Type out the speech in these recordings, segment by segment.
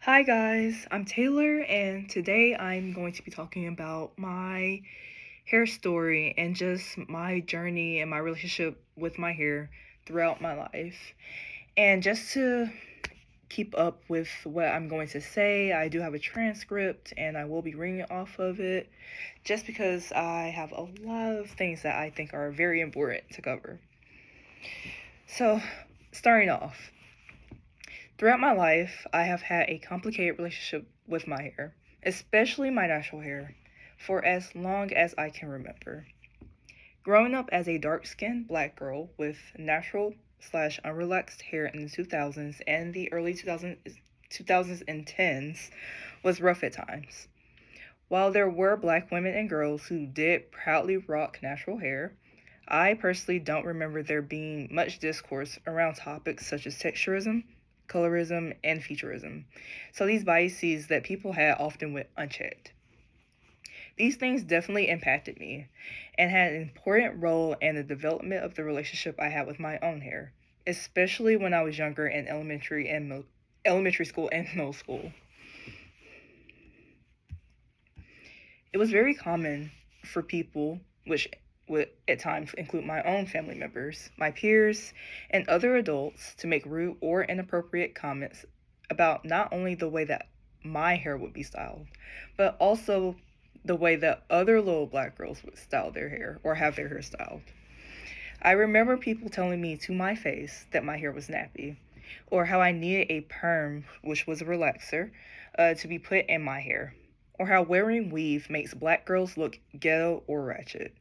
Hi guys, I'm Taylor and today I'm going to be talking about my hair story and just my journey and my relationship with my hair throughout my life. And just to keep up with what I'm going to say, I do have a transcript and I will be reading off of it just because I have a lot of things that I think are very important to cover. So, starting off, throughout my life, I have had a complicated relationship with my hair, especially my natural hair, for as long as I can remember. Growing up as a dark skinned black girl with natural slash unrelaxed hair in the 2000s and the early 2010s was rough at times. While there were black women and girls who did proudly rock natural hair, I personally don't remember there being much discourse around topics such as texturism, colorism, and featureism. So these biases that people had often went unchecked. These things definitely impacted me and had an important role in the development of the relationship I had with my own hair, especially when I was younger in elementary school and middle school. It was very common for people, which would at times include my own family members, my peers, and other adults, to make rude or inappropriate comments about not only the way that my hair would be styled, but also the way that other little black girls would style their hair or have their hair styled. I remember people telling me to my face that my hair was nappy, or how I needed a perm, which was a relaxer, to be put in my hair, or how wearing weave makes black girls look ghetto or ratchet.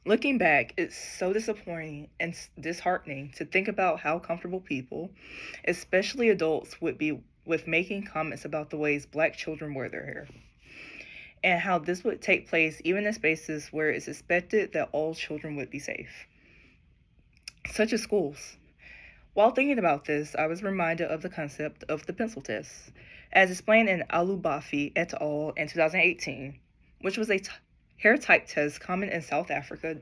Looking back, it's so disappointing and disheartening to think about how comfortable people, especially adults, would be with making comments about the ways black children wear their hair, and how this would take place even in spaces where it's expected that all children would be safe, such as schools. While thinking about this, I was reminded of the concept of the pencil test, as explained in Alubafi et al. In 2018, which was a hair type test common in South Africa,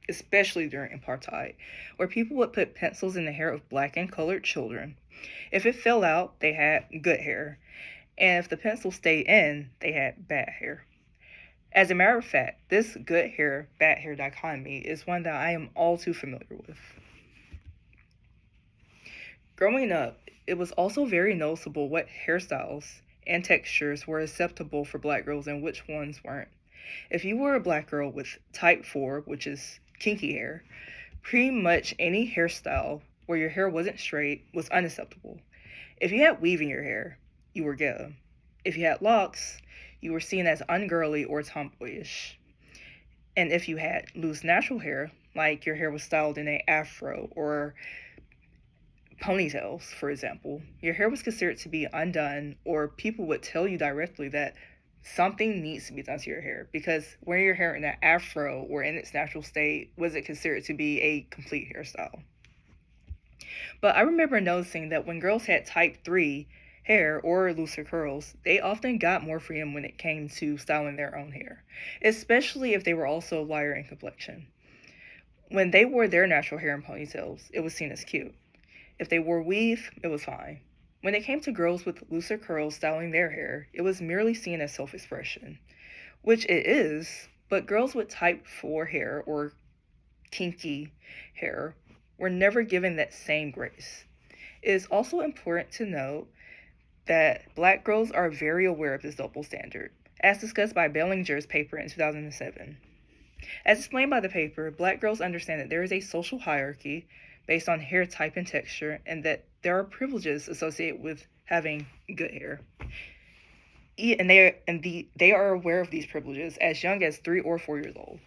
especially during apartheid, where people would put pencils in the hair of black and colored children. If it fell out, they had good hair, and if the pencil stayed in, they had bad hair. As a matter of fact, this good hair, bad hair dichotomy is one that I am all too familiar with. Growing up, it was also very noticeable what hairstyles and textures were acceptable for black girls and which ones weren't. If you were a black girl with type 4, which is kinky hair, pretty much any hairstyle where your hair wasn't straight was unacceptable. If you had weave in your hair, you were ghetto. If you had locks, you were seen as ungirly or tomboyish. And if you had loose natural hair, like your hair was styled in an afro or ponytails, for example, your hair was considered to be undone, or people would tell you directly that something needs to be done to your hair because wearing your hair in an afro or in its natural state wasn't considered to be a complete hairstyle. But I remember noticing that when girls had type 3 hair or looser curls, they often got more freedom when it came to styling their own hair, especially if they were also lighter in complexion. When they wore their natural hair in ponytails, it was seen as cute. If they wore weave, it was fine. When it came to girls with looser curls styling their hair, it was merely seen as self expression, which it is, but girls with type 4 hair or kinky hair were never given that same grace. It is also important to note that black girls are very aware of this double standard, as discussed by Bellinger's paper in 2007. As explained by the paper, black girls understand that there is a social hierarchy based on hair type and texture, and that there are privileges associated with having good hair. They are aware of these privileges as young as 3 or 4 years old.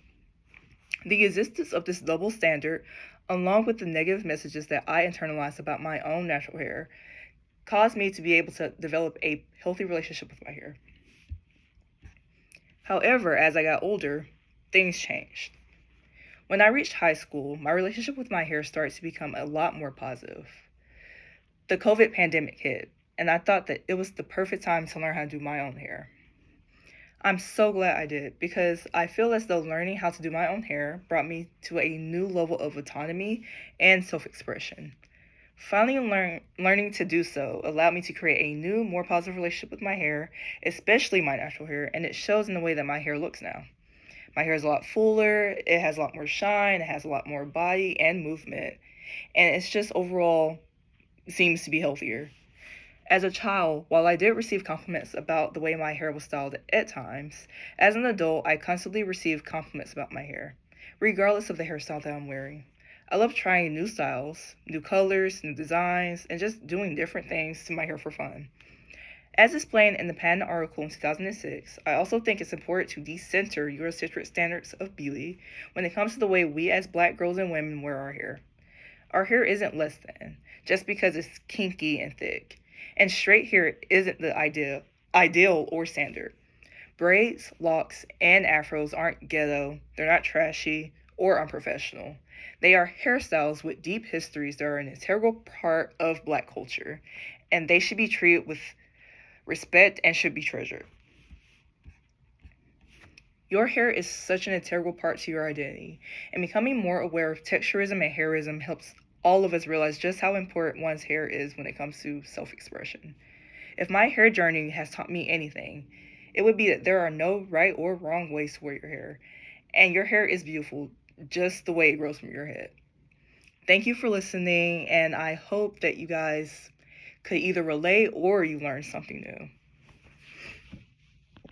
The existence of this double standard, along with the negative messages that I internalized about my own natural hair, caused me to be able to develop a healthy relationship with my hair. However, as I got older, things changed. When I reached high school, my relationship with my hair started to become a lot more positive. The COVID pandemic hit, and I thought that it was the perfect time to learn how to do my own hair. I'm so glad I did because I feel as though learning how to do my own hair brought me to a new level of autonomy and self expression. Finally, learning to do so allowed me to create a new, more positive relationship with my hair, especially my natural hair, and it shows in the way that my hair looks now. My hair is a lot fuller, it has a lot more shine, it has a lot more body and movement, and it's just overall seems to be healthier. As a child, while I did receive compliments about the way my hair was styled at times, as an adult, I constantly receive compliments about my hair, regardless of the hairstyle that I'm wearing. I love trying new styles, new colors, new designs, and just doing different things to my hair for fun. As explained in the patent article in 2006, I also think it's important to decenter Eurocentric standards of beauty when it comes to the way we as black girls and women wear our hair. Our hair isn't less than, just because it's kinky and thick. And straight hair isn't the ideal or standard. Braids, locks, and afros aren't ghetto, they're not trashy or unprofessional. They are hairstyles with deep histories that are an integral part of black culture, and they should be treated with respect and should be treasured. Your hair is such an integral part to your identity, and becoming more aware of texturism and hairism helps all of us realize just how important one's hair is when it comes to self expression. If my hair journey has taught me anything, it would be that there are no right or wrong ways to wear your hair, and your hair is beautiful just the way it grows from your head. Thank you for listening, and I hope that you guys could either relate or you learned something new.